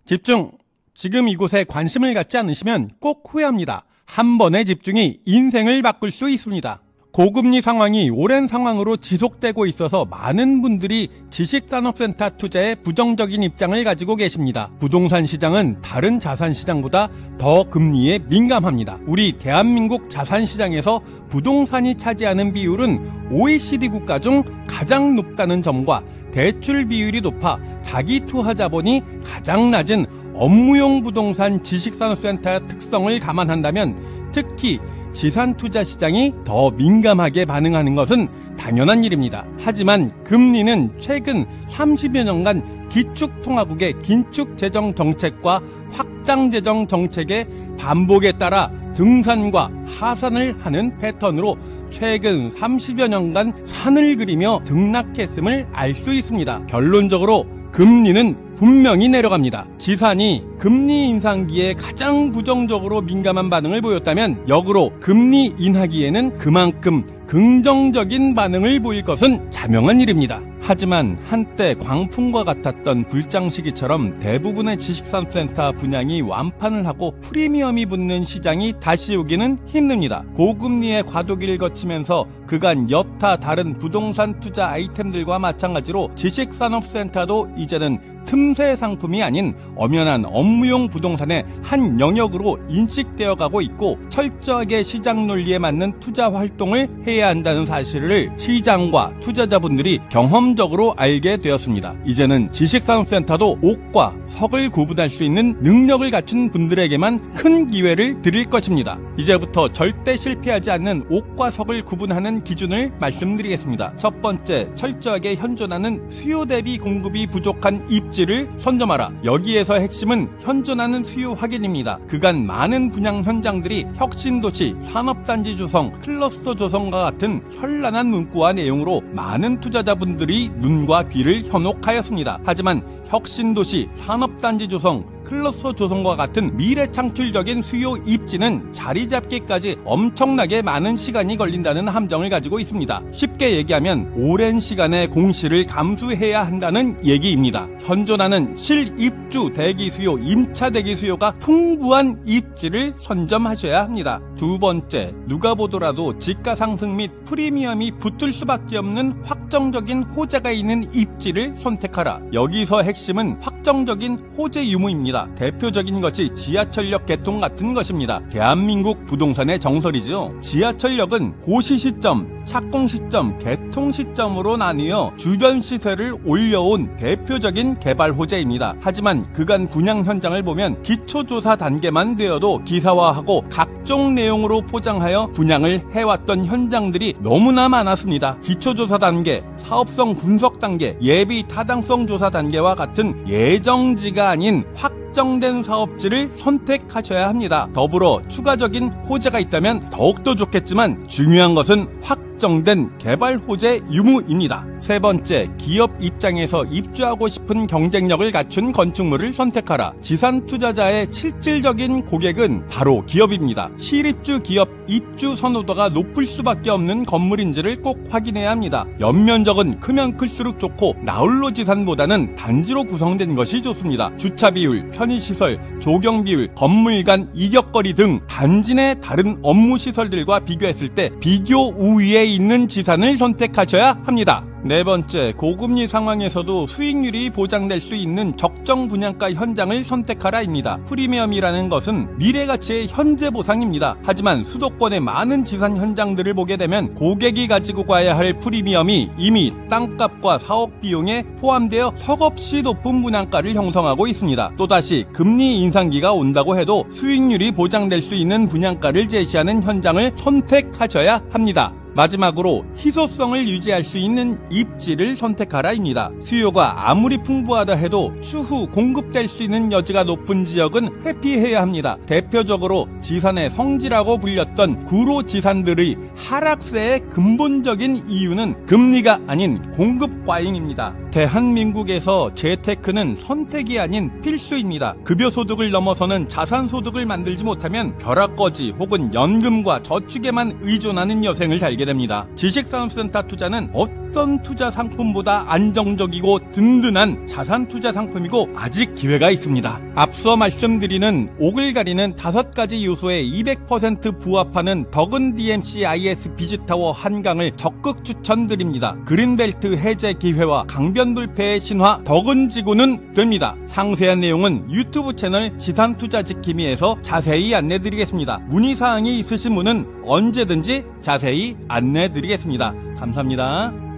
집중! 지금 이곳에 관심을 갖지 않으시면 꼭 후회합니다. 한 번의 집중이 인생을 바꿀 수 있습니다. 고금리 상황이 오랜 상황으로 지속되고 있어서 많은 분들이 지식산업센터 투자에 부정적인 입장을 가지고 계십니다. 부동산 시장은 다른 자산 시장보다 더 금리에 민감합니다. 우리 대한민국 자산 시장에서 부동산이 차지하는 비율은 OECD 국가 중 가장 높다는 점과 대출 비율이 높아 자기 투하 자본이 가장 낮은 업무용 부동산 지식산업센터의 특성을 감안한다면 특히 지산투자 시장이 더 민감하게 반응하는 것은 당연한 일입니다. 하지만 금리는 최근 30여 년간 기축통화국의 긴축재정 정책과 확장재정 정책의 반복에 따라 등산과 하산을 하는 패턴으로 최근 30여 년간 산을 그리며 등락했음을 알 수 있습니다. 결론적으로 금리는 분명히 내려갑니다. 지산이 금리 인상기에 가장 부정적으로 민감한 반응을 보였다면 역으로 금리 인하기에는 그만큼 긍정적인 반응을 보일 것은 자명한 일입니다. 하지만 한때 광풍과 같았던 불장 시기처럼 대부분의 지식산업센터 분양이 완판을 하고 프리미엄이 붙는 시장이 다시 오기는 힘듭니다. 고금리의 과도기를 거치면서 그간 여타 다른 부동산 투자 아이템들과 마찬가지로 지식산업센터도 이제는 틈새 상품이 아닌 엄연한 업무용 부동산의 한 영역으로 인식되어 가고 있고 철저하게 시장 논리에 맞는 투자 활동을 해야 한다는 사실을 시장과 투자자분들이 경험적으로 알게 되었습니다. 이제는 지식산업센터도 옥과 석을 구분할 수 있는 능력을 갖춘 분들에게만 큰 기회를 드릴 것입니다. 이제부터 절대 실패하지 않는 옥과 석을 구분하는 기준을 말씀드리겠습니다. 첫 번째, 철저하게 현존하는 수요 대비 공급이 부족한 입지를 선점하라. 여기에서 핵심은 현존하는 수요 확인입니다. 그간 많은 분양 현장들이 혁신도시, 산업단지 조성, 클러스터 조성과 같은 현란한 문구와 내용으로 많은 투자자분들이 눈과 귀를 현혹하였습니다. 하지만 혁신도시, 산업단지 조성, 클러스터 조성과 같은 미래 창출적인 수요 입지는 자리 잡기까지 엄청나게 많은 시간이 걸린다는 함정을 가지고 있습니다. 쉽게 얘기하면 오랜 시간의 공시를 감수해야 한다는 얘기입니다. 현존하는 실입주 대기 수요, 임차 대기 수요가 풍부한 입지를 선점하셔야 합니다. 두 번째, 누가 보더라도 지가 상승 및 프리미엄이 붙을 수밖에 없는 확정적인 호재가 있는 입지를 선택하라. 여기서 핵심은 확정적인 호재 유무입니다. 대표적인 것이 지하철역 개통 같은 것입니다. 대한민국 부동산의 정설이죠. 지하철역은 고시 시점, 착공 시점, 개통 시점으로 나뉘어 주변 시세를 올려온 대표적인 개발 호재입니다. 하지만 그간 분양 현장을 보면 기초조사 단계만 되어도 기사화하고 각종 내용으로 포장하여 분양을 해왔던 현장들이 너무나 많았습니다. 기초조사 단계, 사업성 분석 단계, 예비 타당성 조사 단계와 같은 예정지가 아닌 확정된 사업지를 선택하셔야 합니다. 더불어 추가적인 호재가 있다면 더욱더 좋겠지만 중요한 것은 확정된 개발 호재 유무입니다. 세 번째, 기업 입장에서 입주하고 싶은 경쟁력을 갖춘 건축물을 선택하라. 지산 투자자의 실질적인 고객은 바로 기업입니다. 실입주 기업 입주 선호도가 높을 수밖에 없는 건물인지를 꼭 확인해야 합니다. 연면적은 크면 클수록 좋고 나홀로 지산보다는 단지로 구성된 것이 좋습니다. 주차 비율, 편의시설, 조경 비율, 건물 간 이격거리 등 단지 내 다른 업무 시설들과 비교했을 때 비교 우위에 있는 지산을 선택하셔야 합니다. 네 번째, 고금리 상황에서도 수익률이 보장될 수 있는 적정 분양가 현장을 선택하라입니다. 프리미엄이라는 것은 미래가치의 현재 보상입니다. 하지만 수도권의 많은 지산 현장들을 보게 되면 고객이 가지고 가야 할 프리미엄이 이미 땅값과 사업 비용에 포함되어 석없이 높은 분양가를 형성하고 있습니다. 또다시 금리 인상기가 온다고 해도 수익률이 보장될 수 있는 분양가를 제시하는 현장을 선택하셔야 합니다. 마지막으로 희소성을 유지할 수 있는 입지를 선택하라입니다. 수요가 아무리 풍부하다 해도 추후 공급될 수 있는 여지가 높은 지역은 회피해야 합니다. 대표적으로 지산의 성지라고 불렸던 구로 지산들의 하락세의 근본적인 이유는 금리가 아닌 공급 과잉입니다. 대한민국에서 재테크는 선택이 아닌 필수입니다. 급여소득을 넘어서는 자산소득을 만들지 못하면 벼락거지 혹은 연금과 저축에만 의존하는 여생을 살게 됩니다. 지식산업센터 투자는 어떤 투자 상품보다 안정적이고 든든한 자산 투자 상품이고 아직 기회가 있습니다. 앞서 말씀드리는 옥을 가리는 5가지 요소에 200% 부합하는 덕은 DMC IS 비즈타워 한강을 적극 추천드립니다. 그린벨트 해제 기회와 강변 불패의 신화 덕은 지구는 됩니다. 상세한 내용은 유튜브 채널 지산투자지킴이에서 자세히 안내드리겠습니다. 문의사항이 있으신 분은 언제든지 자세히 안내드리겠습니다. 감사합니다.